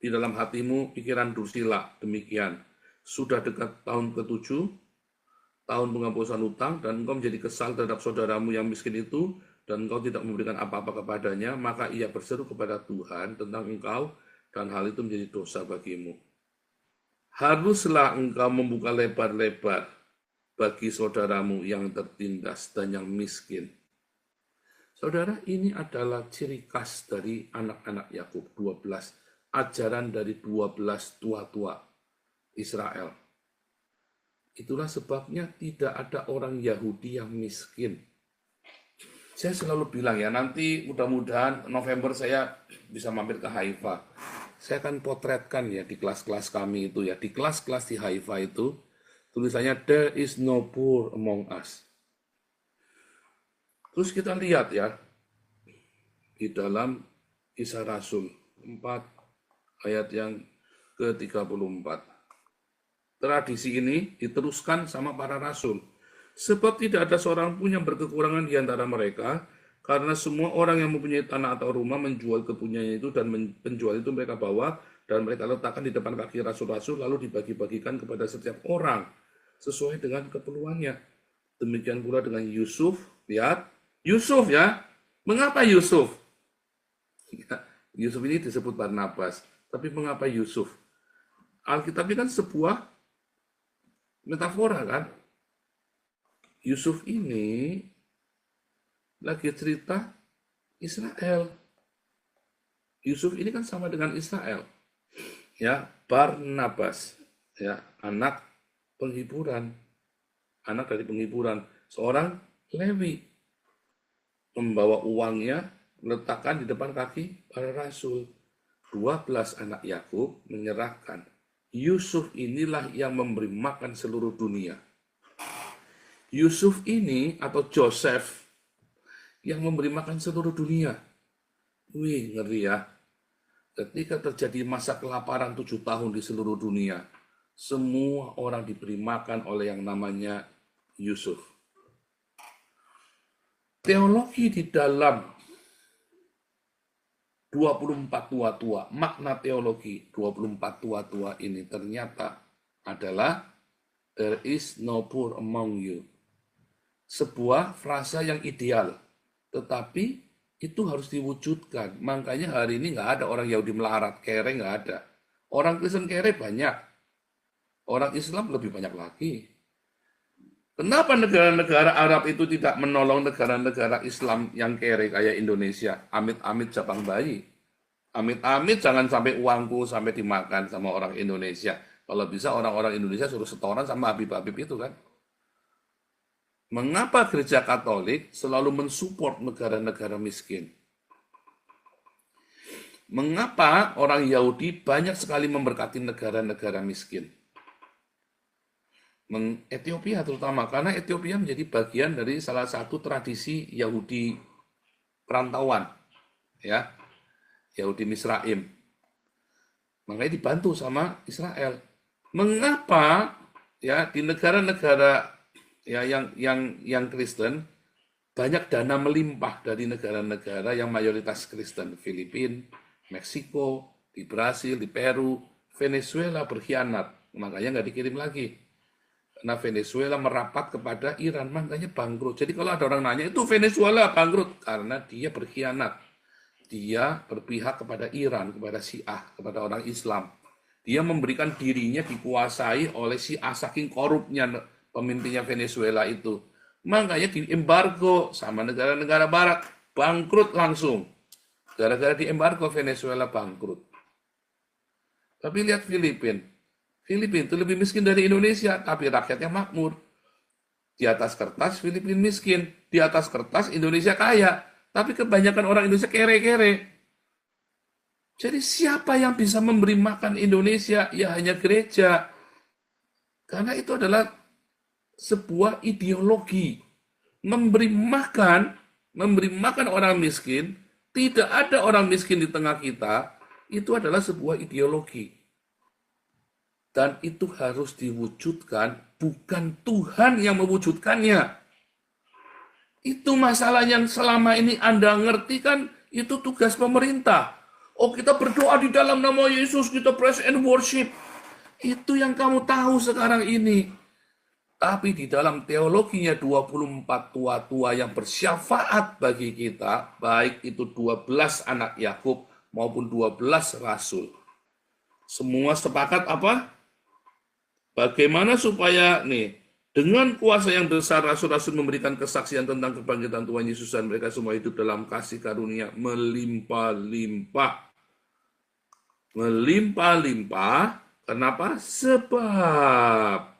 di dalam hatimu, pikiran dursila. Demikian. Sudah dekat tahun ke-7, tahun penghapusan hutang, dan engkau menjadi kesal terhadap saudaramu yang miskin itu, dan engkau tidak memberikan apa-apa kepadanya, maka ia berseru kepada Tuhan tentang engkau, dan hal itu menjadi dosa bagimu. Haruslah engkau membuka lebar-lebar bagi saudaramu yang tertindas dan yang miskin. Saudara, ini adalah ciri khas dari anak-anak Yakub 12, ajaran dari 12 tua-tua Israel. Itulah sebabnya tidak ada orang Yahudi yang miskin. Saya selalu bilang ya, nanti mudah-mudahan November saya bisa mampir ke Haifa. Saya akan potretkan ya di kelas-kelas kami itu ya, di kelas-kelas di Haifa itu, tulisannya there is no poor among us. Terus kita lihat ya, di dalam Kisah Rasul 4 ayat yang ke-34. Tradisi ini diteruskan sama para rasul. Sebab tidak ada seorang pun yang berkekurangan di antara mereka, karena semua orang yang mempunyai tanah atau rumah menjual kepunyaan itu, dan penjual itu mereka bawa, dan mereka letakkan di depan kaki rasul-rasul, lalu dibagi-bagikan kepada setiap orang, sesuai dengan keperluannya. Demikian pula dengan Yusuf. Lihat, Yusuf ya. Mengapa Yusuf? Ya, Yusuf ini disebut Barnabas. Tapi mengapa Yusuf? Alkitab ini kan sebuah metafora kan. Yusuf ini lagi cerita Israel. Yusuf ini kan sama dengan Israel. Ya, Barnabas, ya, anak penghiburan. Anak dari penghiburan. Seorang Lewi membawa uangnya, letakkan di depan kaki para rasul. 12 anak Yakub menyerahkan. Yusuf inilah yang memberi makan seluruh dunia. Yusuf ini atau Joseph yang memberi makan seluruh dunia. Wih, ngeri ya. Ketika terjadi masa kelaparan 7 tahun di seluruh dunia, semua orang diberi makan oleh yang namanya Yusuf. Teologi di dalam 24 tua-tua, makna teologi 24 tua-tua ini ternyata adalah there is no poor among you. Sebuah frasa yang ideal, tetapi itu harus diwujudkan. Makanya hari ini nggak ada orang Yahudi melarat, kere nggak ada. Orang Kristen kere banyak, orang Islam lebih banyak lagi. Kenapa negara-negara Arab itu tidak menolong negara-negara Islam yang kere kayak Indonesia? Amit-amit jabang bayi. Amit-amit jangan sampai uangku sampai dimakan sama orang Indonesia. Kalau bisa orang-orang Indonesia suruh setoran sama Habib-Habib itu kan. Mengapa gereja Katolik selalu mensupport negara-negara miskin? Mengapa orang Yahudi banyak sekali memberkati negara-negara miskin? Ethiopia terutama, karena Ethiopia menjadi bagian dari salah satu tradisi Yahudi perantauan, ya, Yahudi Misraim. Makanya dibantu sama Israel. Mengapa ya di negara-negara ya yang Kristen banyak dana melimpah dari negara-negara yang mayoritas Kristen, Filipina, Meksiko, di Brasil, di Peru, Venezuela berkhianat, makanya nggak dikirim lagi. Nah, Venezuela merapat kepada Iran, makanya bangkrut. Jadi kalau ada orang nanya, itu Venezuela bangkrut. Karena dia berkhianat. Dia berpihak kepada Iran, kepada Syiah, kepada orang Islam. Dia memberikan dirinya dikuasai oleh Syiah, saking korupnya pemimpinnya Venezuela itu. Makanya diembargo sama negara-negara barat, bangkrut langsung. Gara-gara diembargo Venezuela bangkrut. Tapi lihat Filipina. Filipina itu lebih miskin dari Indonesia, tapi rakyatnya makmur. Di atas kertas Filipina miskin, di atas kertas Indonesia kaya, tapi kebanyakan orang Indonesia kere-kere. Jadi siapa yang bisa memberi makan Indonesia? Ya hanya gereja. Karena itu adalah sebuah ideologi. Memberi makan orang miskin, tidak ada orang miskin di tengah kita, itu adalah sebuah ideologi. Dan itu harus diwujudkan, bukan Tuhan yang mewujudkannya. Itu masalah yang selama ini Anda ngerti kan, itu tugas pemerintah. Oh, kita berdoa di dalam nama Yesus, kita praise and worship. Itu yang kamu tahu sekarang ini. Tapi di dalam teologinya 24 tua-tua yang bersyafaat bagi kita, baik itu 12 anak Yakub maupun 12 rasul. Semua sepakat apa? Bagaimana supaya dengan kuasa yang besar rasul-rasul memberikan kesaksian tentang kebangkitan Tuhan Yesus dan mereka semua hidup dalam kasih karunia melimpah-limpah. Melimpah-limpah, kenapa? Sebab.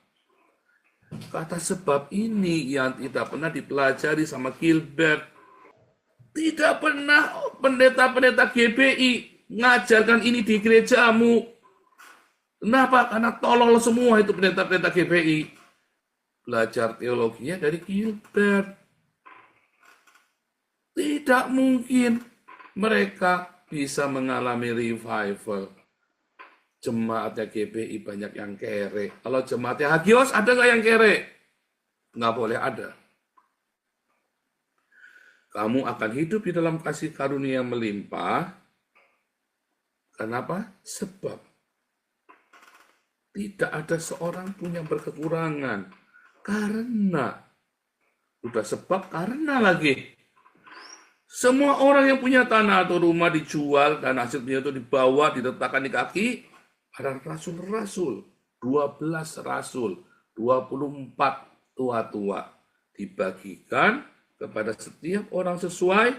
Kata sebab ini yang tidak pernah dipelajari sama Gilbert. Tidak pernah pendeta-pendeta GBI ngajarkan ini di gerejamu. Kenapa? Karena tolol semua itu pendeta-pendeta GBI. Belajar teologinya dari Gilbert. Tidak mungkin mereka bisa mengalami revival. Jemaatnya GBI banyak yang kere. Kalau jemaatnya Hagios ada nggak yang kere? Nggak boleh ada. Kamu akan hidup di dalam kasih karunia yang melimpah. Kenapa? Sebab tidak ada seorang pun yang berkekurangan. Karena, udah sebab karena lagi. Semua orang yang punya tanah atau rumah dijual dan hasilnya itu dibawa, diletakkan di kaki. Ada rasul-rasul, 12 rasul, 24 tua-tua. Dibagikan kepada setiap orang sesuai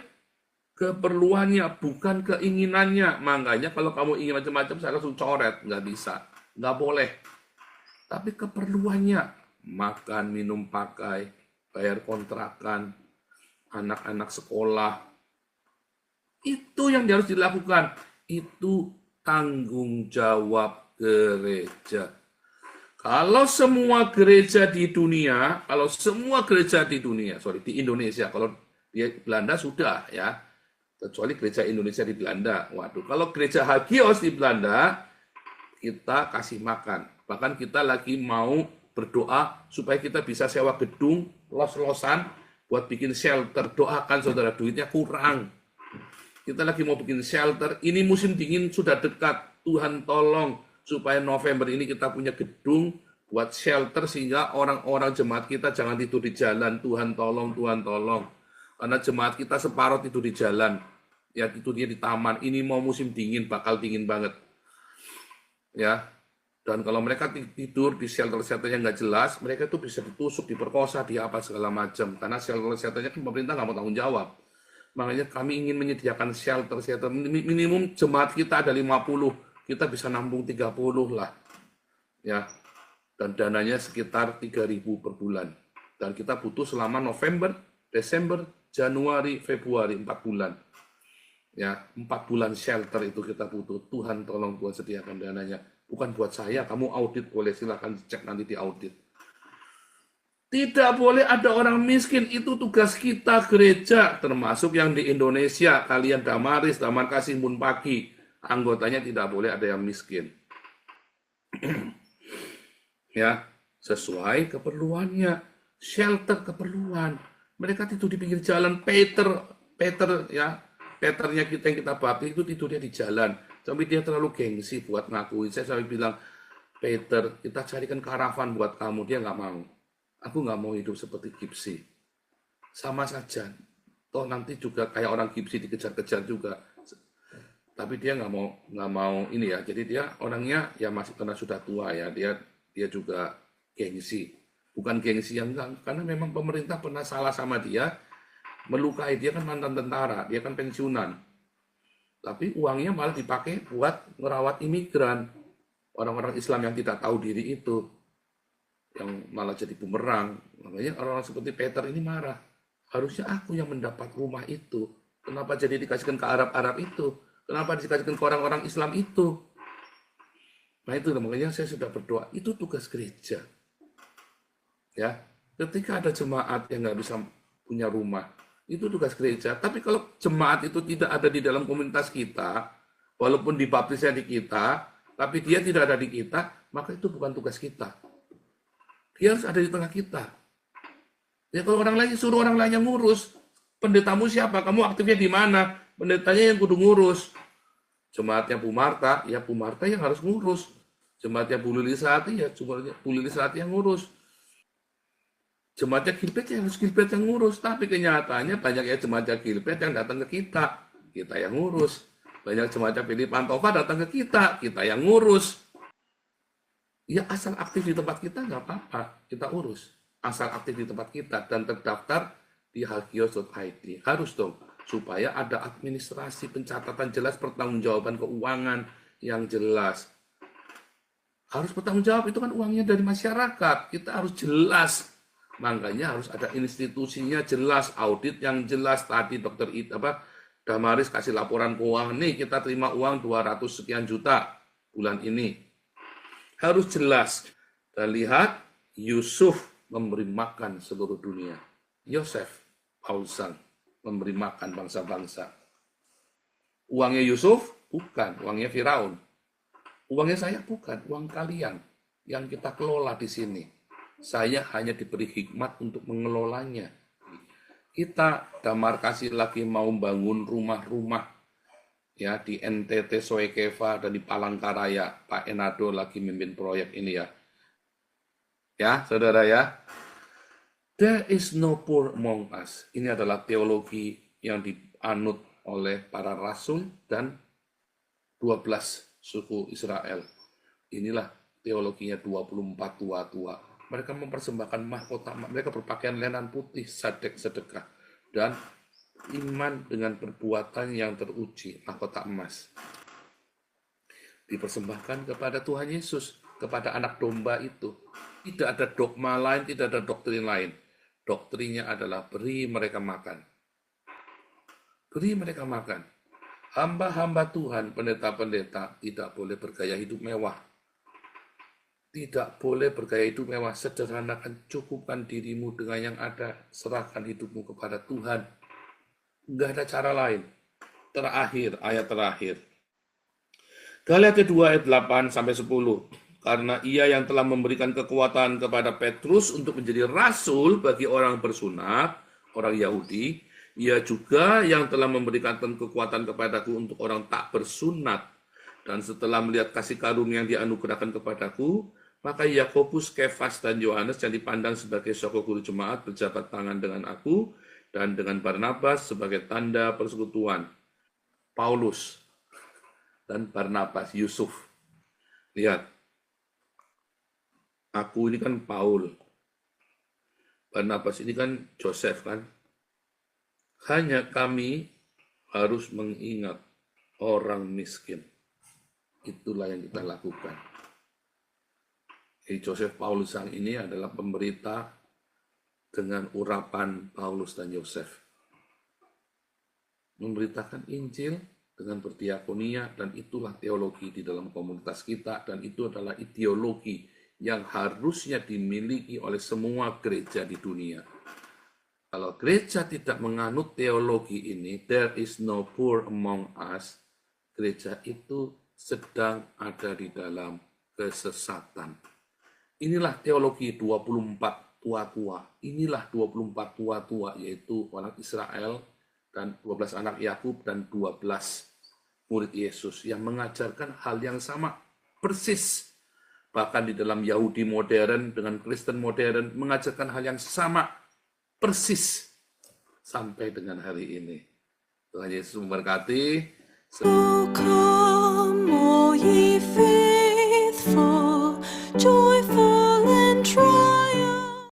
keperluannya, bukan keinginannya. Makanya kalau kamu ingin macam-macam, saya langsung coret. Nggak bisa, nggak boleh. Tapi keperluannya, makan, minum, pakai, bayar kontrakan, anak-anak sekolah. Itu yang harus dilakukan. Itu tanggung jawab gereja. Kalau semua gereja di dunia, di Indonesia, kalau di Belanda sudah ya, kecuali gereja Indonesia di Belanda. Waduh, kalau gereja Hagios di Belanda, kita kasih makan. Bahkan kita lagi mau berdoa supaya kita bisa sewa gedung, los-losan, buat bikin shelter. Doakan saudara, duitnya kurang. Kita lagi mau bikin shelter, ini musim dingin sudah dekat, Tuhan tolong supaya November ini kita punya gedung buat shelter sehingga orang-orang jemaat kita jangan tidur di jalan. Tuhan tolong, Tuhan tolong. Karena jemaat kita separuh tidur di jalan. Ya tidurnya di taman. Ini mau musim dingin, bakal dingin banget. Ya. Dan kalau mereka tidur di shelter-shelter yang nggak jelas, mereka tuh bisa ditusuk, diperkosa, di apa segala macam. Karena shelter-shelternya kan pemerintah nggak mau tanggung jawab. Makanya kami ingin menyediakan shelter-shelter. Minimum jemaat kita ada 50. Kita bisa nampung 30 lah. Ya. Dan dananya sekitar 3.000 per bulan. Dan kita butuh selama November, Desember, Januari, Februari, 4 bulan. Ya, 4 bulan shelter itu kita butuh. Tuhan tolong Tuhan sediakan dananya. Bukan buat saya, kamu audit boleh, silahkan cek nanti di audit. Tidak boleh ada orang miskin, itu tugas kita gereja, termasuk yang di Indonesia, kalian Damaris, Damar Kasih, Munpagi, anggotanya tidak boleh ada yang miskin. Ya, sesuai keperluannya, shelter keperluan. Mereka tidur di pinggir jalan, Peter ya, Peternya kita yang kita baptis itu tidurnya di jalan. Sampai dia terlalu gengsi buat ngakuin. Saya sampai bilang, Peter, kita carikan karavan buat kamu, dia nggak mau. Aku nggak mau hidup seperti Gipsy. Sama saja. Toh nanti juga kayak orang Gipsy dikejar-kejar juga. Tapi dia nggak mau ini ya. Jadi dia orangnya ya masih karena sudah tua ya. Dia juga gengsi. Bukan gengsi yang enggak. Karena memang pemerintah pernah salah sama dia. Melukai dia kan mantan tentara. Dia kan pensiunan. Tapi uangnya malah dipakai buat merawat imigran. Orang-orang Islam yang tidak tahu diri itu. Yang malah jadi bumerang. Makanya orang-orang seperti Peter ini marah. Harusnya aku yang mendapat rumah itu. Kenapa jadi dikasihkan ke Arab-Arab itu? Kenapa dikasihkan ke orang-orang Islam itu? Nah itu makanya saya sudah berdoa. Itu tugas gereja. Ya, ketika ada jemaat yang nggak bisa punya rumah, itu tugas gereja. Tapi kalau jemaat itu tidak ada di dalam komunitas kita, walaupun dibaptisnya di kita, tapi dia tidak ada di kita, maka itu bukan tugas kita. Dia harus ada di tengah kita. Ya kalau orang lain suruh orang lain yang ngurus, pendetamu siapa? Kamu aktifnya di mana? Pendetanya yang kudu ngurus. Jemaatnya Bu Marta, ya Bu Marta yang harus ngurus. Jemaatnya Bu Lilisati, ya Bu Lilisati yang ngurus. Jemaatnya Gilbert yang harus Gilbert yang ngurus. Tapi kenyataannya banyak ya jemaatnya Gilbert yang datang ke kita. Kita yang ngurus. Banyak jemaatnya Philip Pantova datang ke kita yang ngurus. Ya asal aktif di tempat kita nggak apa-apa, kita urus. Asal aktif di tempat kita dan terdaftar di hagios.id. Harus dong, supaya ada administrasi, pencatatan jelas, pertanggungjawaban keuangan yang jelas. Harus bertanggung jawab, itu kan uangnya dari masyarakat. Kita harus jelas Makanya harus ada institusinya jelas, audit yang jelas. Tadi dokter Damaris kasih laporan keuangan, nih kita terima uang 200 sekian juta bulan ini. Harus jelas. Dan lihat, Yusuf memberi makan seluruh dunia. Yosef, Paulus memberi makan bangsa-bangsa. Uangnya Yusuf? Bukan, uangnya Firaun. Uangnya saya bukan, uang kalian yang kita kelola di sini. Saya hanya diberi hikmat untuk mengelolanya. Kita Damar kasih lagi mau bangun rumah-rumah ya di NTT Soekeva dan di Palangkaraya. Pak Enado lagi memimpin proyek ini ya. Ya, saudara ya. There is no poor among us. Ini adalah teologi yang dianut oleh para rasul dan 12 suku Israel. Inilah teologinya 24 tua-tua. Mereka mempersembahkan mahkota, mereka berpakaian lenan putih, sadek sedekah, dan iman dengan perbuatan yang teruji, mahkota emas. Dipersembahkan kepada Tuhan Yesus, kepada anak domba itu. Tidak ada dogma lain, tidak ada doktrin lain. Doktrinnya adalah beri mereka makan. Beri mereka makan. Hamba-hamba Tuhan, pendeta-pendeta tidak boleh bergaya hidup mewah. Tidak boleh bergaya hidup mewah. Sederhanakan, cukupkan dirimu dengan yang ada. Serahkan hidupmu kepada Tuhan. Enggak ada cara lain. Terakhir, ayat terakhir. Galatia 2 ayat 8 sampai 10. Karena ia yang telah memberikan kekuatan kepada Petrus untuk menjadi rasul bagi orang bersunat, orang Yahudi, ia juga yang telah memberikan kekuatan kepadaku untuk orang tak bersunat. Dan setelah melihat kasih karunia yang dianugerahkan kepadaku, maka Yakobus, Kefas, dan Yohanes yang dipandang sebagai sokok guru jemaat berjabat tangan dengan aku dan dengan Barnabas sebagai tanda persekutuan. Paulus dan Barnabas, Yusuf. Lihat, aku ini kan Paul. Barnabas ini kan Joseph kan. Hanya kami harus mengingat orang miskin. Itulah yang kita lakukan. Jadi Joseph Paulus yang ini adalah pemberita dengan urapan Paulus dan Yosef. Memberitakan Injil dengan berdiakonia, dan itulah teologi di dalam komunitas kita, dan itu adalah ideologi yang harusnya dimiliki oleh semua gereja di dunia. Kalau gereja tidak menganut teologi ini, there is no poor among us, gereja itu sedang ada di dalam kesesatan. Inilah teologi 24 tua-tua. Inilah 24 tua-tua, yaitu orang Israel dan 12 anak Yakub dan 12 murid Yesus yang mengajarkan hal yang sama persis. Bahkan di dalam Yahudi modern dengan Kristen modern mengajarkan hal yang sama persis sampai dengan hari ini. Tuhan Yesus memberkati.